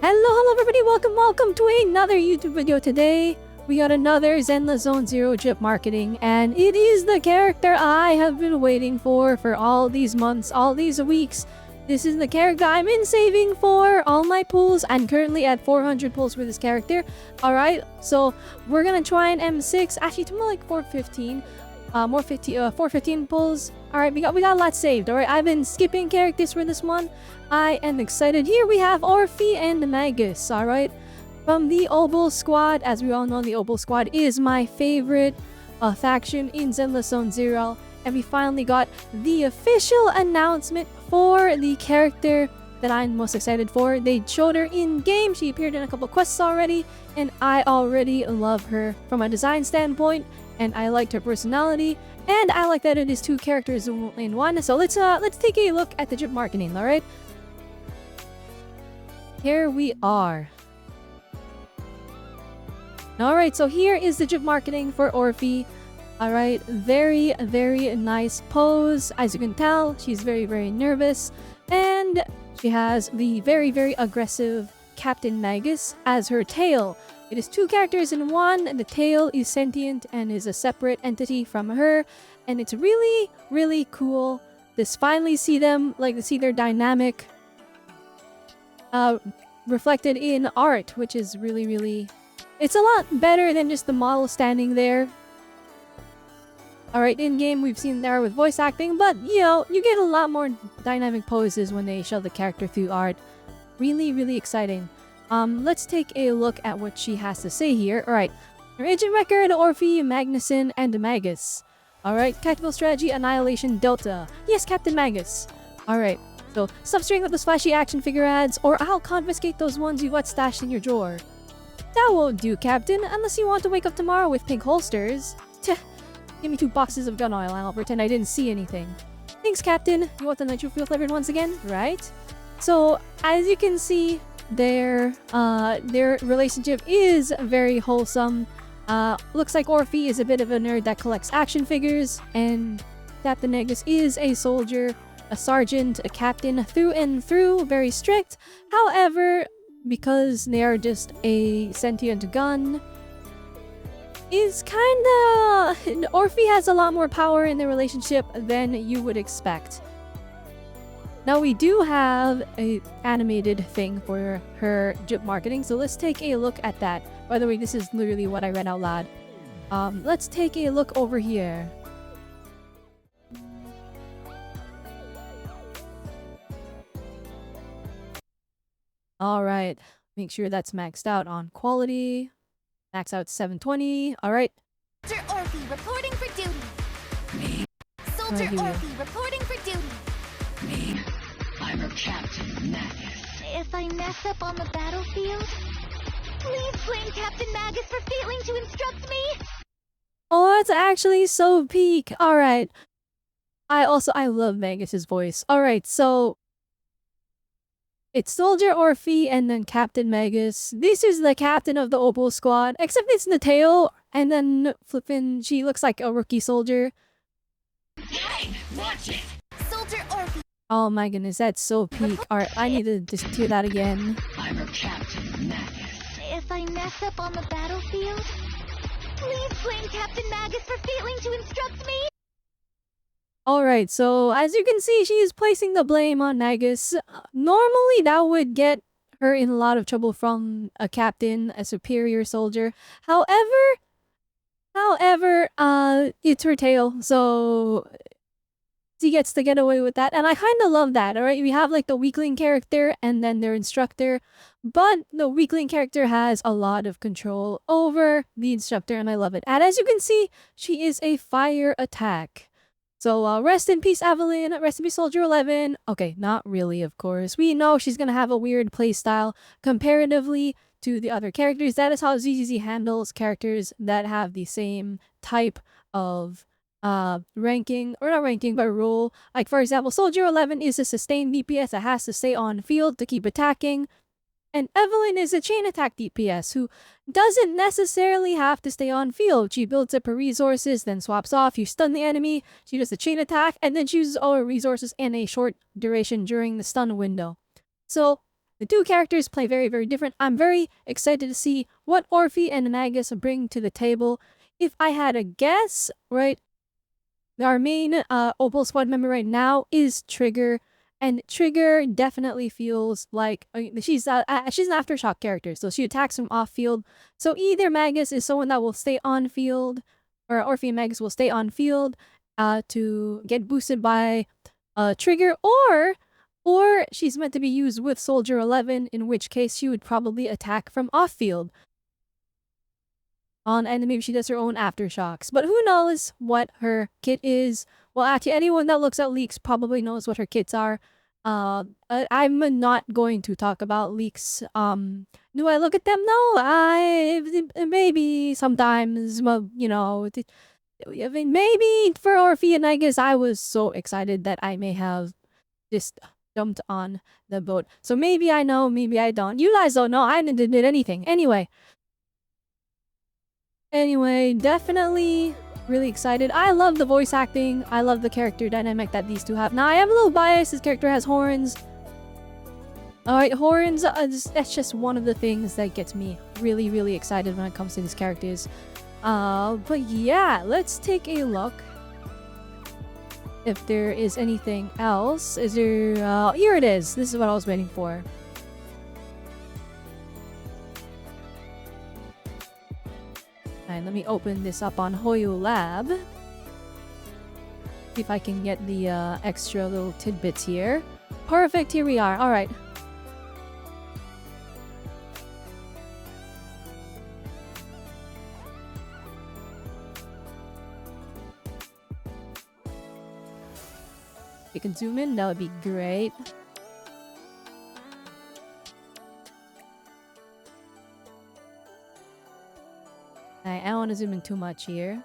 Hello everybody, welcome to another YouTube video. Today we got another Zenless Zone Zero drip marketing, and it is the character I have been waiting for all these months, all these weeks. This is the character I've been saving for all my pulls. I'm currently at 400 pulls for this character. Alright, so we're gonna try an M6, actually to more like 415. 415 pulls. Alright, we got a lot saved. Alright, I've been skipping characters for this one. I am excited. Here we have ORPHIE and Magus. Alright, from the Obel squad. As we all know, the Obel squad is my favorite faction in Zenless Zone Zero. And we finally got the official announcement for the character that I'm most excited for. They showed her in game. She appeared in a couple quests already, and I already love her from a design standpoint. And I liked her personality, and I like that it is two characters in one. So let's take a look at the drip marketing. All right, here we are. All right, so here is the drip marketing for ORPHIE. All right, very nice pose. As you can tell, she's very nervous, and she has the very aggressive Captain Magus as her tail. It is two characters in one, and the tail is sentient and is a separate entity from her, and it's really cool. This finally see their dynamic reflected in art, which is really it's a lot better than just the model standing there. Alright, in game we've seen there with voice acting, but you know, you get a lot more dynamic poses when they show the character through art. Really exciting. Let's take a look at what she has to say here. Alright, her agent record, ORPHIE, Magnuson, and Magus. Alright, tactical strategy, Annihilation, Delta. Yes, Captain Magus. Alright, so stop straying with those flashy action figure ads, or I'll confiscate those ones you got stashed in your drawer. That won't do, Captain, unless you want to wake up tomorrow with pink holsters. Tch, give me 2 boxes of gun oil and I'll pretend I didn't see anything. Thanks, Captain. You want the nitro fuel flavored ones again, right? So, as you can see, their relationship is very wholesome. Looks like ORPHIE is a bit of a nerd that collects action figures, and Captain Magus is a soldier, a sergeant, a captain through and through, very strict. However, because they are just a sentient gun, is kinda... ORPHIE has a lot more power in the relationship than you would expect. Now we do have a animated thing for her drip marketing, so let's take a look at that. By the way, this is literally what I read out loud. Let's take a look over here. Alright, make sure that's maxed out on quality. Max out 720, alright. Soldier ORPHIE reporting for duty. Me. Soldier ORPHIE reporting for duty. Me. I'm a Captain Magus. If I mess up on the battlefield, please blame Captain Magus for failing to instruct me. Oh, that's actually so peak. Alright. I love Magus's voice. Alright, so it's Soldier ORPHIE and then Captain Magus. This is the captain of the Obel squad, except it's the tail, and then flippin' she looks like a rookie soldier. Hey, watch it! Soldier ORPHIE. Oh my goodness, that's so peak. Alright, I need to just hear that again. I'm a Captain Magus. If I mess up on the battlefield, please blame Captain Magus for failing to instruct me. Alright, so as you can see, she is placing the blame on Magus. Normally, that would get her in a lot of trouble from a captain, a superior soldier. However, it's her tail, so she gets to get away with that, and I kind of love that. Alright, we have like the weakling character and then their instructor, but the weakling character has a lot of control over the instructor, and I love it. And as you can see, she is a fire attack. So rest in peace, Evelyn. Rest in peace, Soldier 11. Okay, not really, of course. We know she's gonna have a weird playstyle comparatively to the other characters. That is how ZZZ handles characters that have the same type of ranking, or not ranking, but rule. Like, for example, Soldier 11 is a sustained DPS that has to stay on field to keep attacking. And Evelyn is a chain attack DPS who doesn't necessarily have to stay on field. She builds up her resources, then swaps off. You stun the enemy, she does a chain attack, and then she uses all her resources in a short duration during the stun window. So The two characters play very, very different. I'm very excited to see what ORPHIE and Magus bring to the table. If I had a guess, right, our main Opal Squad member right now is Trigger. And Trigger definitely feels like she's an aftershock character, so she attacks from off field. So either Magus is someone that will stay on field, or ORPHIE and Magus will stay on field to get boosted by Trigger, or she's meant to be used with Soldier 11, in which case she would probably attack from off field. And maybe she does her own aftershocks. But who knows what her kit is? Well, actually, anyone that looks at leaks probably knows what her kits are. I'm not going to talk about leaks. Do I look at them? No, maybe sometimes, well, you know, I mean, maybe for ORPHIE and I guess I was so excited that I may have just jumped on the boat. So maybe I know, maybe I don't. You guys don't know. I didn't did anything. Anyway, definitely really excited. I love the voice acting. I love the character dynamic that these two have. Now, I am a little biased. This character has horns. Alright, horns, that's just one of the things that gets me really, really excited when it comes to these characters. But yeah, let's take a look. If there is anything else. Is there... here it is. This is what I was waiting for. Alright, let me open this up on Hoyo Lab. See if I can get the extra little tidbits here. Perfect, here we are. Alright. If you can zoom in, that would be great. I don't want to zoom in too much here.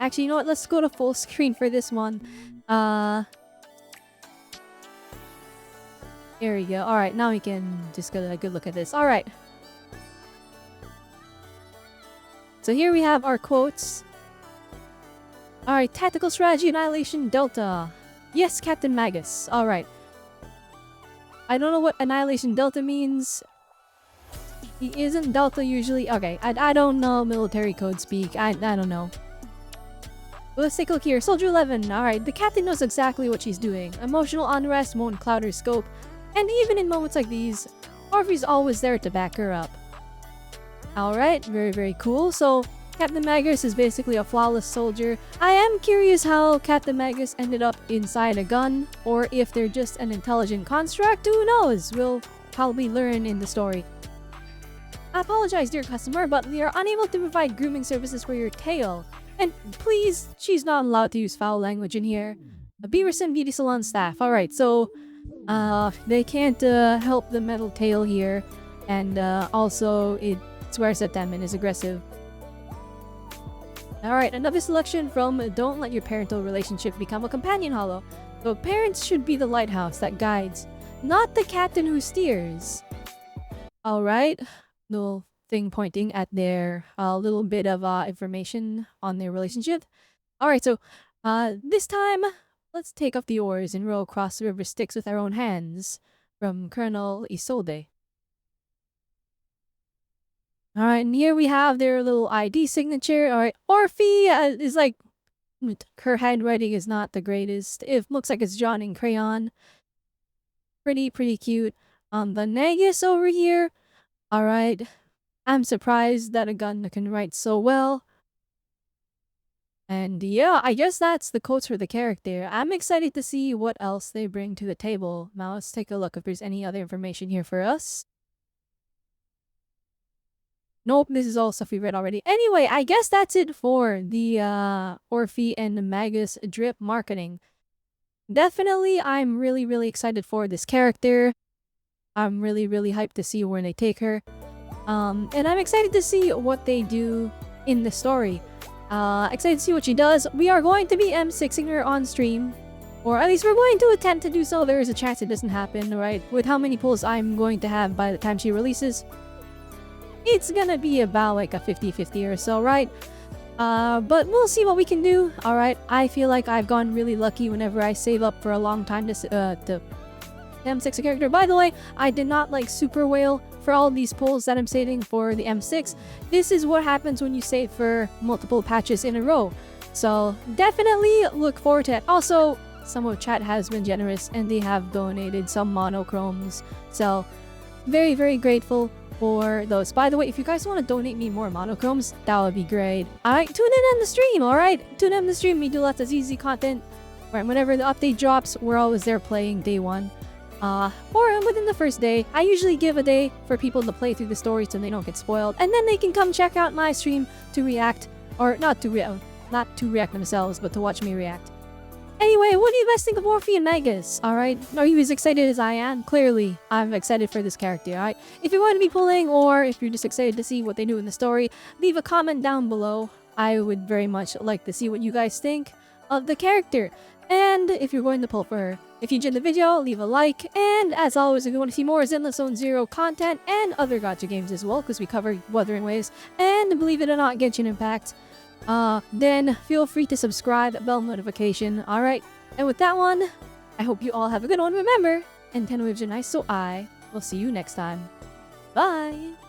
Actually, you know what? Let's go to full screen for this one. There we go. Alright, now we can just get a good look at this. Alright. So here we have our quotes. Alright, Tactical Strategy Annihilation Delta. Yes, Captain Magus. Alright. I don't know what Annihilation Delta means. Isn't Delta usually... Okay, I don't know military code speak. I don't know. Let's take a look here. Soldier 11. Alright, the captain knows exactly what she's doing. Emotional unrest won't cloud her scope. And even in moments like these, ORPHIE's always there to back her up. Alright, very, very cool. So, Captain Magus is basically a flawless soldier. I am curious how Captain Magus ended up inside a gun, or if they're just an intelligent construct. Who knows? We'll probably learn in the story. I apologize, dear customer, but we are unable to provide grooming services for your tail. And please, she's not allowed to use foul language in here. A Beaverson Beauty Salon staff. Alright, so they can't help the metal tail here. And also, it swears at them and is aggressive. Alright, another selection from Don't Let Your Parental Relationship Become a Companion Hollow. So parents should be the lighthouse that guides, not the captain who steers. Alright. Little thing pointing at their little bit of information on their relationship. Alright, so this time, let's take up the oars and row across the river Styx with our own hands. From Colonel Isolde. Alright, and here we have their little ID signature. Alright, ORPHIE is like... Her handwriting is not the greatest. It looks like it's drawn in crayon. Pretty cute. The Magus over here... Alright, I'm surprised that a gun can write so well. And yeah, I guess that's the quotes for the character. I'm excited to see what else they bring to the table. Now let's take a look if there's any other information here for us. Nope, this is all stuff we read already. Anyway, I guess that's it for the ORPHIE and Magus drip marketing. Definitely, I'm really excited for this character. I'm really hyped to see where they take her. And I'm excited to see what they do in the story. Excited to see what she does. We are going to be M6ing her on stream. Or at least we're going to attempt to do so. There is a chance it doesn't happen, right? With how many pulls I'm going to have by the time she releases. It's gonna be about like a 50-50 or so, right? But we'll see what we can do. Alright, I feel like I've gone really lucky whenever I save up for a long time to the M6 character. By the way, I did not like Super Whale for all these pulls that I'm saving for the M6. This is what happens when you save for multiple patches in a row. So definitely look forward to it. Also, some of chat has been generous and they have donated some monochromes. So very, very grateful for those. By the way, if you guys want to donate me more monochromes, that would be great. Alright, tune in on the stream, alright? Tune in on the stream, we do lots of easy content. Right, whenever the update drops, we're always there playing day one. Or within the first day. I usually give a day for people to play through the story so they don't get spoiled. And then they can come check out my stream to react. Or not to react themselves, but to watch me react. Anyway, what do you guys think of ORPHIE and Magus? Alright, are you as excited as I am? Clearly, I'm excited for this character, alright? If you want to be pulling, or if you're just excited to see what they do in the story, leave a comment down below. I would very much like to see what you guys think of the character. And if you're going to pull for her. If you enjoyed the video, leave a like. And as always, if you want to see more Zenless Zone Zero content and other gacha games as well, because we cover Wuthering Waves and, believe it or not, Genshin Impact, then feel free to subscribe, bell notification, alright? And with that one, I hope you all have a good one. Remember, and 10 waves are nice, so I will see you next time. Bye!